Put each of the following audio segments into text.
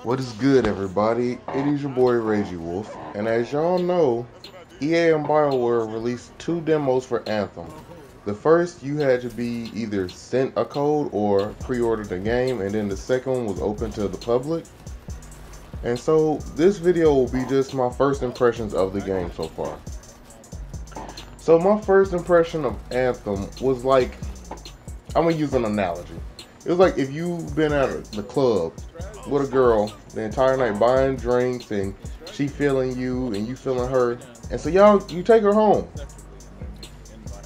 What is good, everybody? It is your boy Reggie Wolf, and as y'all know, EA and BioWare released two demos for Anthem. The first, you had to be either sent a code or pre-order the game, and then the second one was open to the public. And so, this video will be just my first impressions of the game so far. So my first impression of Anthem was like, I'm gonna use an analogy. It was like if you've been at the club with a girl the entire night buying drinks and she feeling you and you feeling her, and so you take her home.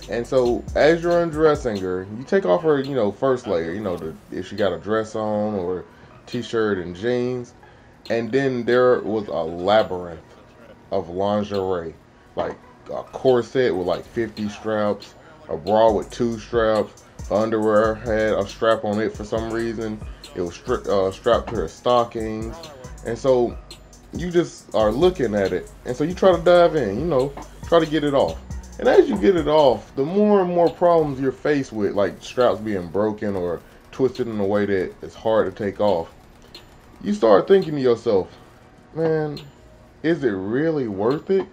And so as you're undressing her, you take off her, first layer, if she got a dress on or t-shirt and jeans, and then there was a labyrinth of lingerie, like a corset with like 50 straps, a bra with 2 straps, underwear had a strap on it for some reason. It was strapped to her stockings, and so you just are looking at it, and so you try to dive in, try to get it off. And as you get it off, the more and more problems you're faced with, like straps being broken or twisted in a way that it's hard to take off, you start thinking to yourself, man, is it really worth it?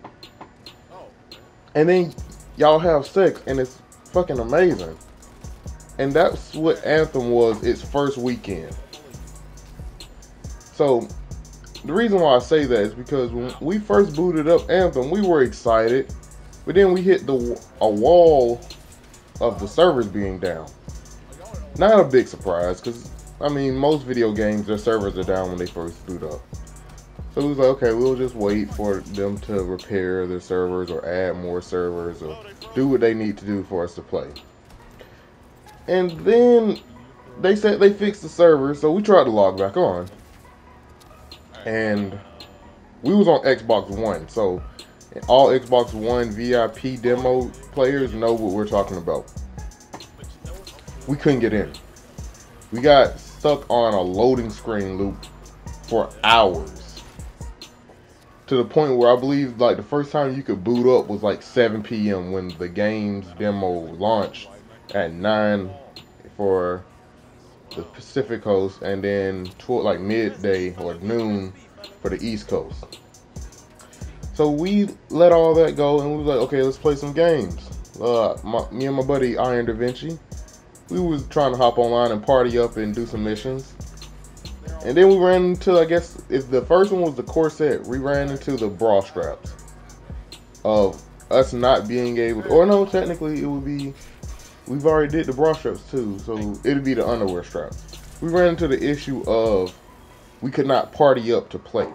And then y'all have sex, and it's fucking amazing. And that's what Anthem was its first weekend. So, the reason why I say that is because when we first booted up Anthem, we were excited. But then we hit a wall of the servers being down. Not a big surprise, because, most video games, their servers are down when they first boot up. So we was like, okay, we'll just wait for them to repair their servers or add more servers or do what they need to do for us to play. And then they said they fixed the server, so we tried to log back on. And we was on Xbox One, so all Xbox One VIP demo players know what we're talking about. We couldn't get in. We got stuck on a loading screen loop for hours. To the point where I believe like the first time you could boot up was like 7 p.m. when the game's demo launched at 9 for the Pacific Coast, and then like midday or noon for the East Coast. So we let all that go and we was like, okay, let's play some games. Me and my buddy Iron Da Vinci, we was trying to hop online and party up and do some missions. And then we ran into, I guess, if the first one was the corset, we ran into the bra straps of us not being able to, or no, technically it would be, we've already did the bra straps too, so it'd be the underwear straps. We ran into the issue of we could not party up to play,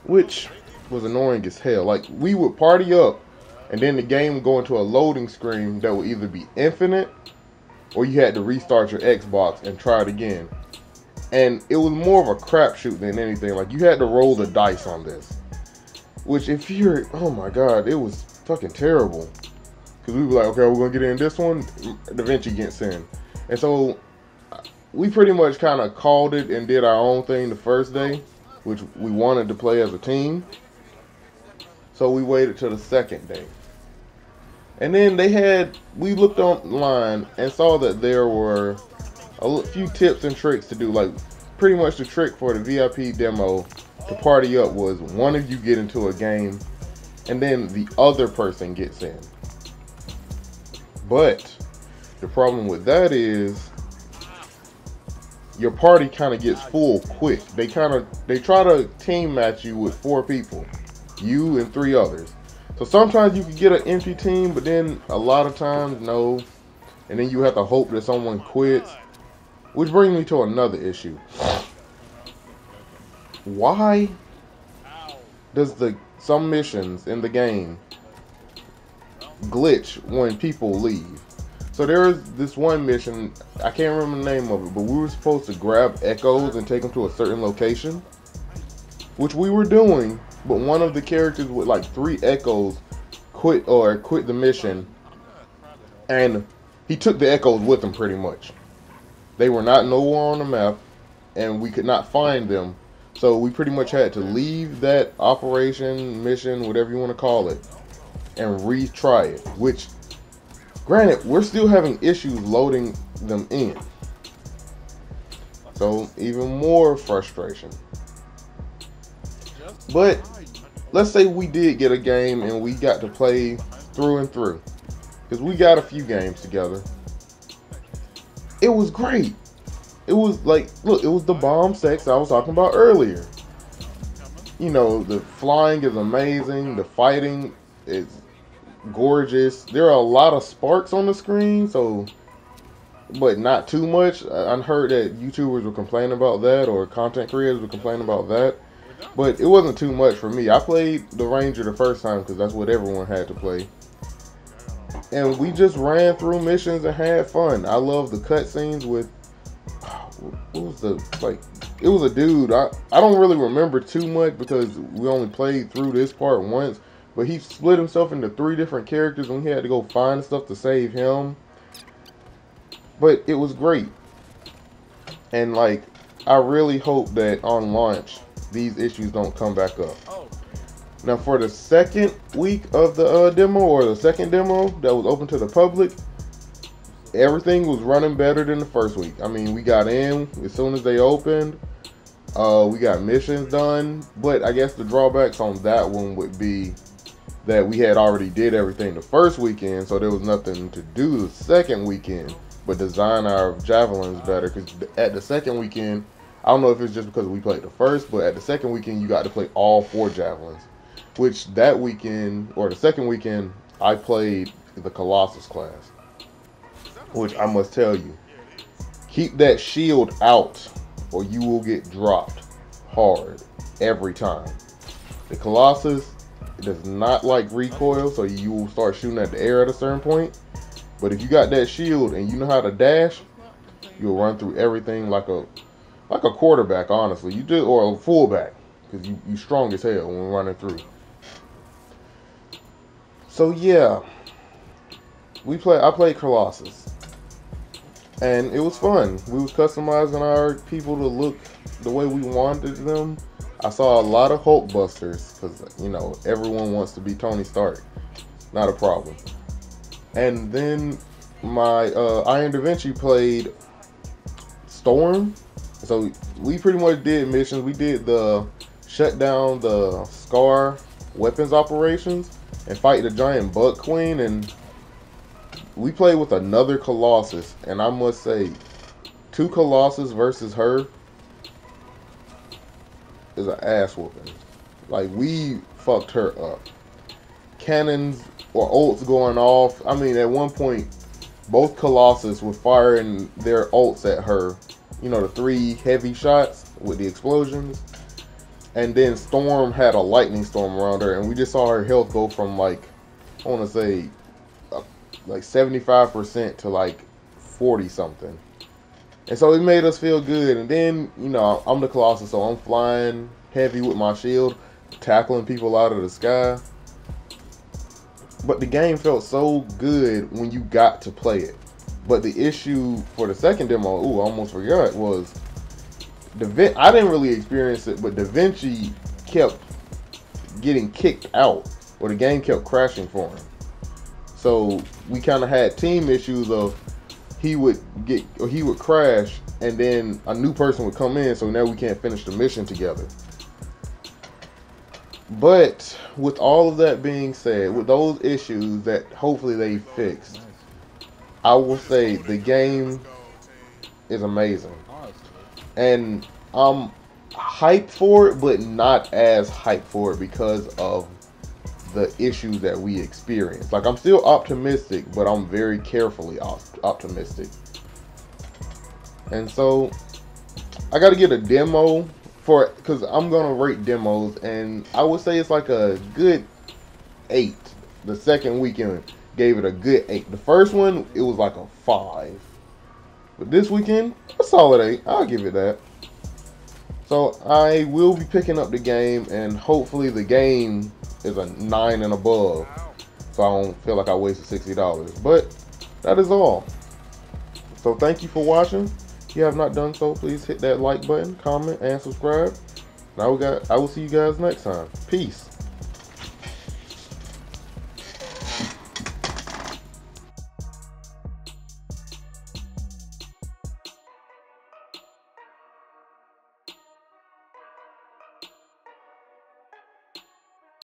which was annoying as hell. Like, we would party up and then the game would go into a loading screen that would either be infinite or you had to restart your Xbox and try it again. And it was more of a crapshoot than anything. Like, you had to roll the dice on this. Which, if you're, oh my god, it was fucking terrible. Because we were like, okay, we're going to get in this one. Da Vinci gets in. And so, we pretty much kind of called it and did our own thing the first day, which we wanted to play as a team. So, we waited till the second day. And then we looked online and saw that there were a few tips and tricks to do. Like, pretty much the trick for the VIP demo to party up was one of you get into a game and then the other person gets in. But the problem with that is your party kind of gets full quick. They try to team match you with 4 people, you and 3 others. So sometimes you can get an empty team, but then a lot of times no, and then you have to hope that someone quits. Which brings me to another issue. Why does some missions in the game glitch when people leave? So there's this one mission, I can't remember the name of it, but we were supposed to grab echoes and take them to a certain location, which we were doing, but one of the characters with like 3 echoes quit the mission, and he took the echoes with him pretty much. They were not nowhere on the map, and we could not find them. So we pretty much had to leave that operation, mission, whatever you want to call it, and retry it. Which, granted, we're still having issues loading them in. So even more frustration. But let's say we did get a game and we got to play through and through. Because we got a few games together. It was great. It was like, look, it was the bomb sex I was talking about earlier. You know, the flying is amazing. The fighting is gorgeous. There are a lot of sparks on the screen, but not too much. I heard that YouTubers were complaining about that, or content creators were complaining about that. But it wasn't too much for me. I played the Ranger the first time because that's what everyone had to play. And we just ran through missions and had fun. I love the cutscenes with, what was the, like, it was a dude. I don't really remember too much because we only played through this part once. But he split himself into 3 different characters and we had to go find stuff to save him. But it was great. And like, I really hope that on launch, these issues don't come back up. Now for the second week of the demo, or the second demo that was open to the public, everything was running better than the first week. I mean, we got in as soon as they opened. We got missions done, but I guess the drawbacks on that one would be that we had already did everything the first weekend, so there was nothing to do the second weekend but design our javelins better. Because at the second weekend, I don't know if it's just because we played the first, but at the second weekend you got to play all 4 javelins. Which that weekend, or the second weekend, I played the Colossus class. Which I must tell you, keep that shield out or you will get dropped hard every time. The Colossus does not like recoil, so you will start shooting at the air at a certain point. But if you got that shield and you know how to dash, you'll run through everything like a quarterback, honestly. You do, or a fullback, because you strong as hell when running through. So yeah, I played Colossus, and it was fun. We was customizing our people to look the way we wanted them. I saw a lot of Hulk busters, because you know everyone wants to be Tony Stark. Not a problem. And then my Iron Da Vinci played Storm. So we pretty much did missions. We did the shut down the Scar weapons operations and fight the giant Bug Queen, and we played with another Colossus, and I must say 2 Colossus versus her is an ass whooping. Like, we fucked her up. Cannons or ults going off. I mean, at one point both Colossus were firing their ults at her. You know, the 3 heavy shots with the explosions. And then Storm had a lightning storm around her, and we just saw her health go from like, I want to say, like 75% to like 40 something. And so it made us feel good. And then, you know, I'm the Colossus, so I'm flying heavy with my shield, tackling people out of the sky. But the game felt so good when you got to play it. But the issue for the second demo, I almost forgot, was I didn't really experience it, but Da Vinci kept getting kicked out, or the game kept crashing for him. So we kind of had team issues of he would crash, and then a new person would come in, so now we can't finish the mission together. But with all of that being said, with those issues that hopefully they fixed, I will say the game is amazing. And I'm hyped for it, but not as hyped for it because of the issues that we experienced. Like, I'm still optimistic, but I'm very carefully optimistic. And so I got to get a demo for it, because I'm going to rate demos, and I would say it's like a good 8. The second weekend gave it a good 8. The first one, it was like a 5. But this weekend, a solid 8. I'll give it that. So I will be picking up the game, and hopefully the game is a 9 and above, so I don't feel like I wasted $60. But that is all. So thank you for watching. If you have not done so, please hit that like button, comment, and subscribe. And I will see you guys next time. Peace.